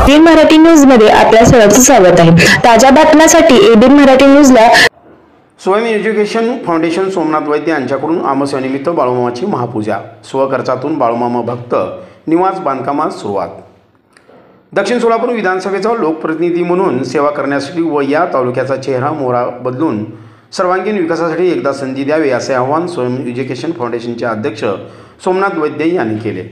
ABN Marathi news मध्ये आपल्या सर्वांचं स्वागत आहे। ताज्या बातम्यांसाठी एबीएन मराठी न्यूजला स्वयं एज्युकेशन फाउंडेशन सोमनाथ वैद्य यांच्याकडून अमावस्येनिमित्त बाळूमामाची महापूजा, स्वखर्चातून बाळूमामा भक्त निवास बांधकामास सुरुवात। दक्षिण सोलापूर विधानसभेचा लोकप्रतिनिधी म्हणून सेवा करण्यासाठी व या तालुक्याचा चेहरा मोहरा बदलून सर्वांगीण विकासासाठी एकदा संधी द्यावी असे आवाहन स्वयं एज्युकेशन फाउंडेशनचे अध्यक्ष सोमनाथ वैद्य यांनी केले।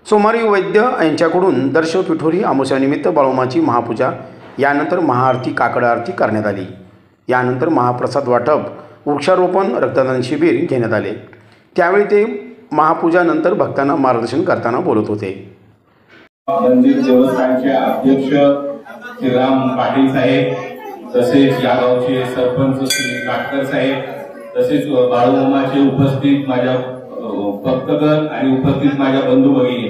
सोमवारी वैद्य यांच्याकडून दर्श पिठोरी अमावस्येनिमित्त बाळूमामाची महापूजा, यानंतर महाआरती काकड आरती करण्यात आली। यानंतर महाप्रसाद वाटप, वृक्षारोपण, रक्तदान शिबिर घेण्यात आले। त्यावेळी ते महापूजानंतर भक्तांना मार्गदर्शन करताना बोलत होते। मंदिर देवस्थानचे अध्यक्ष श्रीराम पाटील साहेब, तसेच या गावचे सरपंच श्री काटकर साहेब, तसेच बाळूमामाचे उपस्थित माझ्या भक्तगण आणि उपस्थित माझ्या बंधू भगिनी,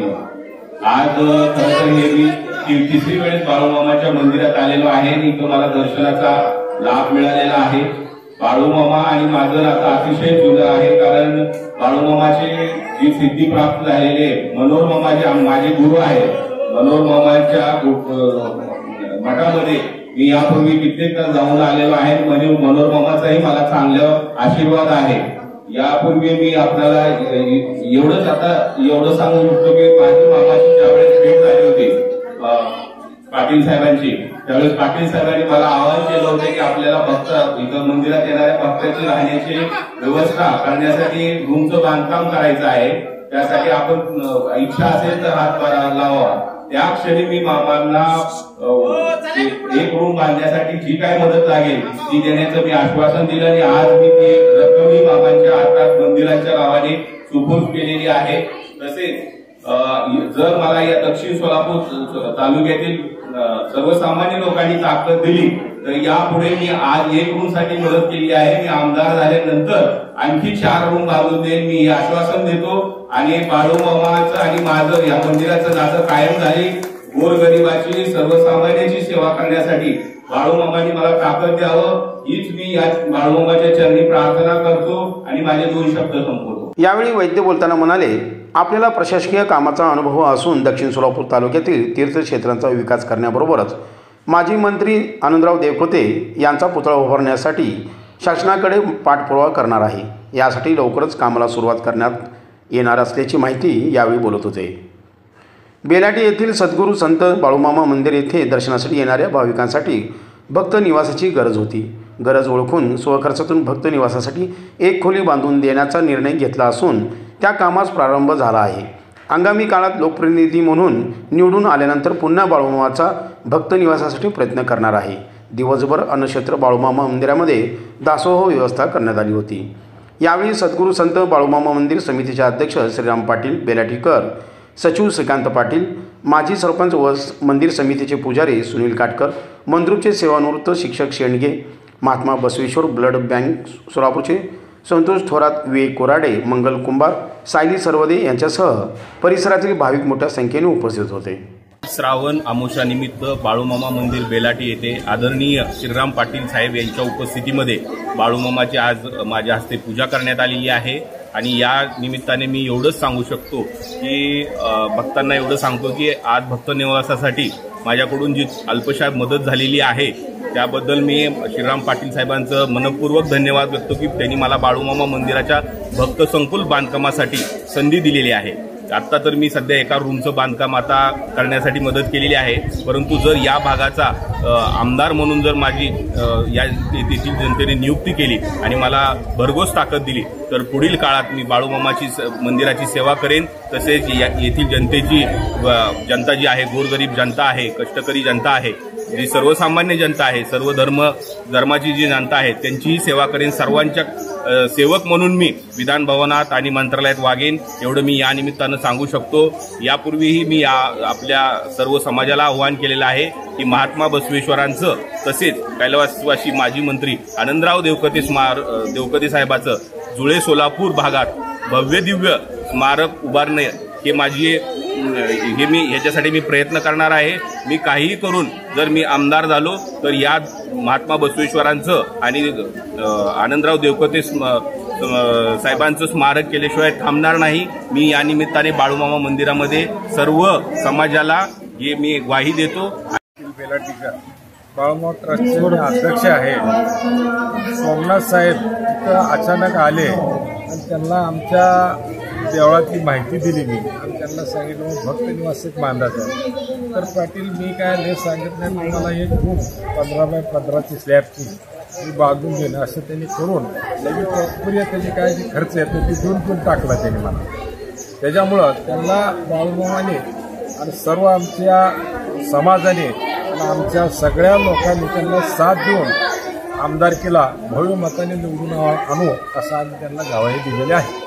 आज खरंतर हे मी तिसरी वेळेस बाळूमामाच्या मंदिरात आलेलो आहे आणि इथं मला दर्शनाचा लाभ मिळालेला आहे। बाळूमामा आणि माझं नातं अतिशय जुनं आहे, कारण बाळूमामाची जी सिद्धी प्राप्त झालेली आहे, मनोहर मामा जे माझे गुरु आहेत, मनोहर मामाच्या मठामध्ये मी यापूर्वी कित्येकदा जाऊन आलेलो आहे। म्हणजे मनोहर मामाचाही मला चांगला आशीर्वाद आहे। यापूर्वी मी आपल्याला एवढं सांगू इच्छितो की माझी मामाची ज्यावेळेस भेट झाली होती पाटील साहेबांची, त्यावेळेस पाटील साहेबांनी मला आवाहन केलं होतं की आपल्याला भक्त इथं मंदिरात येणाऱ्या भक्तांची राहण्याची व्यवस्था करण्यासाठी रूमचं बांधकाम करायचं आहे, त्यासाठी आपण इच्छा असेल तर हात लावा। त्या क्षणी मी मामांना एक रूम बांधण्यासाठी जी काय मदत लागेल ती देण्याचं मी आश्वासन दिलं आणि आज मी ती रक्कम मामांच्या हातात मंदिराच्या नावाने सुपूर्द केलेली आहे। तसेच जर मला या दक्षिण सोलापूर तालुक्यातील सर्वसामान्य लोकांनी ताकद दिली तर यापुढे मी आज एक रूम साठी मदत केली आहे। मी आमदार झाल्यानंतर आणखी 4 रूम बांधून देईल, मी आश्वासन देतो। आणि बाळूमामाचं आणि माझं या मंदिराचं नातं कायम झाली। गोरगरिबाची सर्वसामान्यांची सेवा करण्यासाठी बाळूमामांनी मला ताकद द्यावं, हीच मी या बाळूमामाच्या चरणी प्रार्थना करतो आणि माझे 2 शब्द संपवतो। यावेळी वैद्य बोलताना म्हणाले, आपल्याला प्रशासकीय कामाचा अनुभव असून दक्षिण सोलापूर तालुक्यातील तीर्थक्षेत्रांचा विकास करण्याबरोबरच माजी मंत्री आनंदराव देवकोते यांचा पुतळा उभारण्यासाठी शासनाकडे पाठपुरावा करणार आहे। यासाठी लवकरच कामाला सुरुवात करण्यात येणार असल्याची माहिती यावेळी बोलत होते। बेलाटी येथील सद्गुरू संत बाळूमामा मंदिर येथे दर्शनासाठी येणाऱ्या भाविकांसाठी भक्त निवासाची गरज होती। गरज ओळखून स्वखर्चातून भक्त निवासासाठी एक खोली बांधून देण्याचा निर्णय घेतला असून त्या कामास प्रारंभ झाला आहे। आगामी काळात लोकप्रतिनिधी म्हणून निवडून आल्यानंतर पुन्हा बाळूमामाचा भक्त निवासासाठी प्रयत्न करणार आहे। दिवसभर अन्नक्षेत्र बाळूमामा मंदिरामध्ये दासोह व्यवस्था करण्यात आली होती। यावेळी सद्गुरू संत बाळूमामा मंदिर समितीचे अध्यक्ष श्रीराम पाटील बेलाटीकर, सचिव श्रीकांत पाटील, माजी सरपंच व मंदिर समितीचे पुजारी सुनील काटकर, मंद्रुपचे सेवानिवृत्त शिक्षक शेंडगे, महात्मा बसवेश्वर ब्लड बँक सोलापूरचे संतोष थोरात, विवेक कोराडे, मंगल कुंभार, सायली सर्वदे यांच्यासह परिसरातील भाविक मोठ्या संख्येने उपस्थित होते। श्रावण अमावस्यानिमित्त बाळूमामा मंदिर बेलाटी येथे आदरणीय श्रीराम पाटील साहेब यांच्या उपस्थितीमध्ये बाळूमामाची आज माझ्या हस्ते पूजा करण्यात आलेली आहे। आणि या निमित्ताने मी एवढंच सांगू शकतो की भक्तांना एवढं सांगतो की आज भक्त निवासासाठी माझ्याकडून जी अल्पशा मदत झालेली आहे त्याबद्दल मी श्रीराम पाटील साहेबांचं मनपूर्वक धन्यवाद व्यक्त की त्यांनी मला बाळूमामा मंदिराच्या भक्त संकुल बांधकामासाठी संधी दिलेली आहे। आत्ता तर मी सध्या एका रूमचं बांधकाम आता करण्यासाठी मदत केलेली आहे, परंतु जर या भागाचा आमदार म्हणून जर माझी या येथील जनतेने नियुक्ती केली आणि मला भरघोस ताकद दिली तर पुढील काळात मी बाळूमामाची मंदिराची सेवा करेन। तसेच येथील जनता जी आहे, गोरगरीब जनता आहे, कष्टकरी जनता आहे, जी सर्वसामान्य जनता आहे, सर्व धर्माची जी जनता आहे त्यांचीही सेवा करेन। सर्वांच्या सेवक म्हणून मी विधान भवनात आणि मंत्रालयात वागेन, एवढं मी या निमित्तानं सांगू शकतो। यापूर्वीही मी आपल्या सर्व समाजाला आवाहन केलेलं आहे की महात्मा बसवेश्वरांचं तसेच कैलासवासी माजी मंत्री आनंदराव देवकोते साहेबाचं जुळे सोलापूर भागात भव्य दिव्य स्मारक उभारणे ह्याच्यासाठी मी प्रयत्न करणार आहे। मी काहीही करून जर मी आमदार झालो तर या महात्मा बसवेश्वरांचं आणि आनंदराव देवकोते साहेबांचं स्मारक केल्याशिवाय थांबणार नाही। मी या निमित्ताने बाळूमामा मंदिरामध्ये सर्व समाजाला हे मी ग्वाही देतो. बेलाटीच्या बाळूमामा ट्रस्टचे अध्यक्ष आहे सोमनाथ साहेब तिथं अचानक आले आणि त्यांना आमच्या देवळातली माहिती दिली मी आणि त्यांना सांगितलं मग भक्त निवास एक बांधायचं आहे. तर पाटील मी काय नाही सांगितलं नाही, तुम्हाला एक रूम 15x15ची स्लॅबची मी बांधून देणं असं त्यांनी करून लगेच प्रक्रिया त्याची काय जी खर्च येतो ती देऊन टाकला त्यांनी मला. त्याच्यामुळं त्यांना बाळूमामाने आणि सर्व आमच्या समाजाने आणि आमच्या सगळ्या लोकांनी त्यांना साथ देऊन आमदारकीला भव्य मताने निवडून आणू असं आम्ही त्यांना ग्वाही दिलेली आहे.